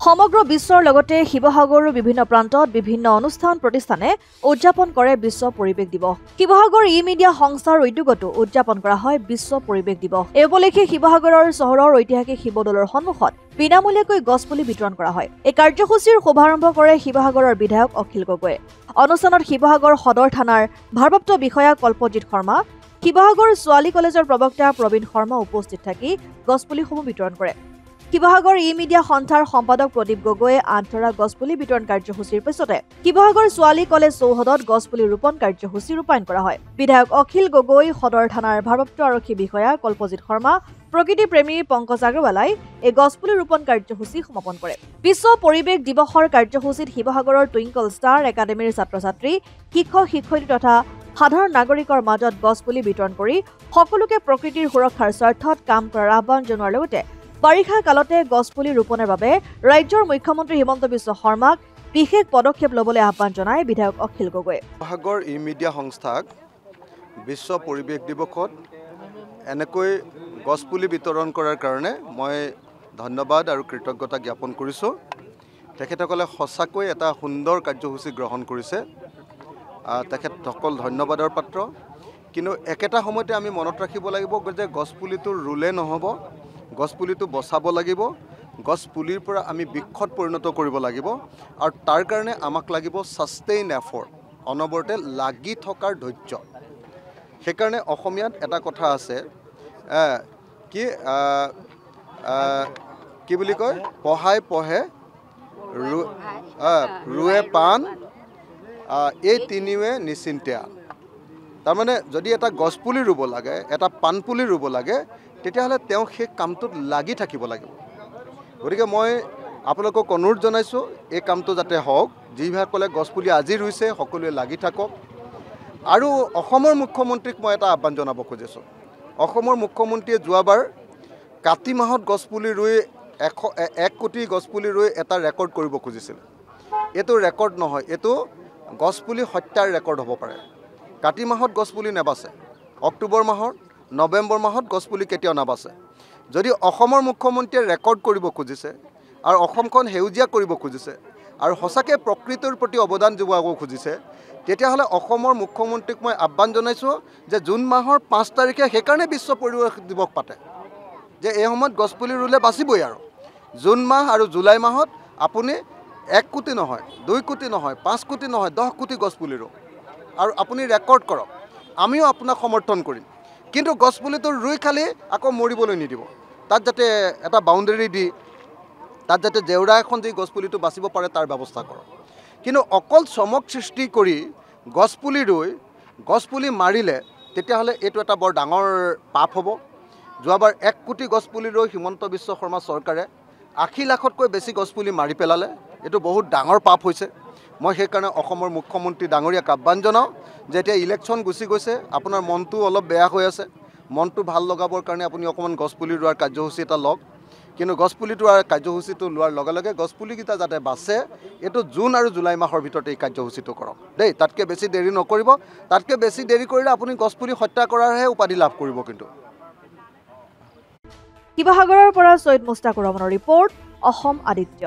সমগ্ৰ বিশ্বৰ লগতে শিৱসাগৰৰ বিভিন্ন প্ৰান্তত বিভিন্ন অনুষ্ঠান প্ৰতিষ্ঠানে উদযাপন কৰে বিশ্ব পৰিৱেশ দিৱস। শিৱসাগৰ ই-মিডিয়া সংস্থাৰ উদ্যোগতো উদযাপন কৰা হয় বিশ্ব পৰিৱেশ দিৱস। এই উপলক্ষে শিৱসাগৰৰ চহৰৰ ঐতিহাসিক শিৱদৌলৰ সন্মুখত বিনামূলীয়াকৈ গছপুলি বিতৰণ কৰা হয়। এই কাৰ্যসূচীৰ শুভাৰম্ভ কৰে শিৱসাগৰৰ বিধায়ক অখিল গগৈয়ে। অনুষ্ঠানত শিৱসাগৰ সদৰ থানাৰ ভাৰপ্ৰাপ্ত বিষয়া কল্পজিৎ শৰ্মা, শিৱসাগৰ ছোৱালী কলেজৰ প্ৰবক্তা প্ৰবীণ শৰ্মা উপস্থিত থাকি গছপুলিসমূহ বিতৰণ কৰে। শিৱসাগৰ ই-মিডিয়া সন্থাৰ সম্পাদক প্ৰদীপ গগৈয়ে আন্তৰা গছপুলি বিতৰণ কাৰ্যসূচীৰ পিছতে শিৱসাগৰ ছোৱালী কলেজ চৌহদত গছপুলি ৰোপণ কাৰ্যসূচী ৰূপায়ণ কৰা হয়। বিধায়ক অখিল গগৈ, সদৰ থানাৰ ভাৰপ্ৰাপ্ত আৰক্ষী বিষয়া কল্পজিৎ শৰ্মা, প্ৰকৃতি প্ৰেমী পংকজ আগৰৱালাই এই গছপুলি ৰোপণ কাৰ্যসূচী সমাপন কৰে। বিশ্ব পৰিৱেশ দিৱসৰ কাৰ্যসূচীত শিৱসাগৰৰ টুইংকল ষ্টাৰ একাডেমীৰ ছাত্ৰ-ছাত্ৰী, শিক্ষক-শিক্ষয়িত্ৰী তথা সাধাৰণ নাগৰিকৰ মাজত গছপুলি বিতৰণ কৰি সকলোকে প্ৰকৃতিৰ সুৰক্ষাৰ স্বাৰ্থত কাম কৰাৰ আহ্বান জনোৱাৰ লগতে বাৰিষা কালতে গছপুলি ৰোপণৰ বাবে ৰাজ্যৰ মুখ্যমন্ত্ৰী হিমন্ত বিশ্ব শৰ্মাক বিশেষ পদক্ষেপ ল'বলৈ আহ্বান জনায় বিধায়ক অখিল গগৈয়ে। শিৱসাগৰ ই-মিডিয়া সংস্থাক বিশ্ব পৰিৱেশ দিৱসত এনেকৈ গছপুলি বিতৰণ কৰাৰ কাৰণে মই ধন্যবাদ আৰু কৃতজ্ঞতা জ্ঞাপন কৰিছোঁ। তেখেতসকলে সঁচাকৈ এটা সুন্দৰ কাৰ্যসূচী গ্ৰহণ কৰিছে। তেখেতসকল ধন্যবাদৰ পাত্ৰ। কিন্তু একেটা সময়তে আমি মনত ৰাখিব লাগিব যে গছপুলিটো ৰুলে নহ'ব, গছপুলিটো বচাব লাগিব, গছপুলিৰ পৰা আমি বৃক্ষত পৰিণত কৰিব লাগিব আৰু তাৰ কাৰণে আমাক লাগিব ছাষ্টেইন এফৰ্ট, অনবৰতে লাগি থকাৰ ধৈৰ্য। সেইকাৰণে অসমীয়াত এটা কথা আছে, কি বুলি কয়, পঢ়াই পঢ়ে ৰুৱে পাণ, এই তিনিওৱে নিশ্চিন্তে। তাৰমানে যদি এটা গছপুলি ৰুব লাগে, এটা পাণপুলি ৰুব লাগে, তেতিয়াহ'লে তেওঁ সেই কামটোত লাগি থাকিব লাগিব। গতিকে মই আপোনালোকক অনুৰোধ জনাইছোঁ, এই কামটো যাতে হওক। যিসকলে গছপুলি আজি ৰুইছে সকলোৱে লাগি থাকক। আৰু অসমৰ মুখ্যমন্ত্ৰীক মই এটা আহ্বান জনাব খুজিছোঁ। অসমৰ মুখ্যমন্ত্ৰীয়ে যোৱাবাৰ কাতি মাহত গছপুলি ৰুই 1 কোটি গছপুলি ৰুই এটা ৰেকৰ্ড কৰিব খুজিছিল। এইটো ৰেকৰ্ড নহয়, এইটো গছপুলি হত্যাৰ ৰেকৰ্ড হ'ব পাৰে। কাতি মাহত গছপুলি নেবাচে, অক্টোবৰ মাহত, নৱেম্বৰ মাহত গছপুলি কেতিয়াও নাবাচে। যদি অসমৰ মুখ্যমন্ত্ৰীয়ে ৰেকৰ্ড কৰিব খুজিছে আৰু অসমখন সেউজীয়া কৰিব খুজিছে আৰু সঁচাকৈ প্ৰকৃতিৰ প্ৰতি অৱদান যোগাব খুজিছে, তেতিয়াহ'লে অসমৰ মুখ্যমন্ত্ৰীক মই আহ্বান জনাইছোঁ যে জুন মাহৰ 5 তাৰিখে সেইকাৰণে বিশ্ব পৰিৱেশ দিৱস পাতে, যে এই সময়ত গছপুলি ৰুলে বাচিবই। আৰু জুন মাহ আৰু জুলাই মাহত আপুনি 1 কোটি নহয়, 2 কোটি নহয়, 5 কোটি নহয়, 10 কোটি গছপুলি ৰুওক আৰু আপুনি ৰেকৰ্ড কৰক। আমিও আপোনাক সমৰ্থন কৰিম। কিন্তু গছপুলিটো ৰুই খালি আকৌ মৰিবলৈ নিদিব। তাত যাতে এটা বাউণ্ডেৰী দি, তাত যাতে জেওৰা এখন দি গছপুলিটো বাচিব পাৰে তাৰ ব্যৱস্থা কৰক। কিন্তু অকল চমক সৃষ্টি কৰি গছপুলি ৰুই গছপুলি মাৰিলে তেতিয়াহ'লে এইটো এটা বৰ ডাঙৰ পাপ হ'ব। যোৱাবাৰ 1 কোটি গছপুলি ৰুই হিমন্ত বিশ্ব শৰ্মা চৰকাৰে 80 লাখতকৈ বেছি গছপুলি মাৰি পেলালে। এইটো বহুত ডাঙৰ পাপ হৈছে। মই সেইকাৰণে অসমৰ মুখ্যমন্ত্ৰী ডাঙৰীয়াক আহ্বান জনাওঁ যে এতিয়া ইলেকশ্যন গুচি গৈছে, আপোনাৰ মনটো অলপ বেয়া হৈ আছে, মনটো ভাল লগাবৰ কাৰণে আপুনি অকণমান গছপুলি ৰোৱাৰ কাৰ্যসূচী এটা লওক। কিন্তু গছপুলি ৰোৱাৰ কাৰ্যসূচীটো লোৱাৰ লগে লগে গছপুলিকেইটা যাতে বাচে, এইটো জুন আৰু জুলাই মাহৰ ভিতৰতে এই কাৰ্যসূচীটো কৰক দেই। তাতকৈ বেছি দেৰি নকৰিব। তাতকৈ বেছি দেৰি কৰিলে আপুনি গছপুলি হত্যা কৰাৰহে উপাধি লাভ কৰিব। কিন্তু শিৱসাগৰৰ পৰা ছৈয়দ মুস্তাকুৰ ৰহমানৰ ৰিপৰ্ট, অসম আদিত্য।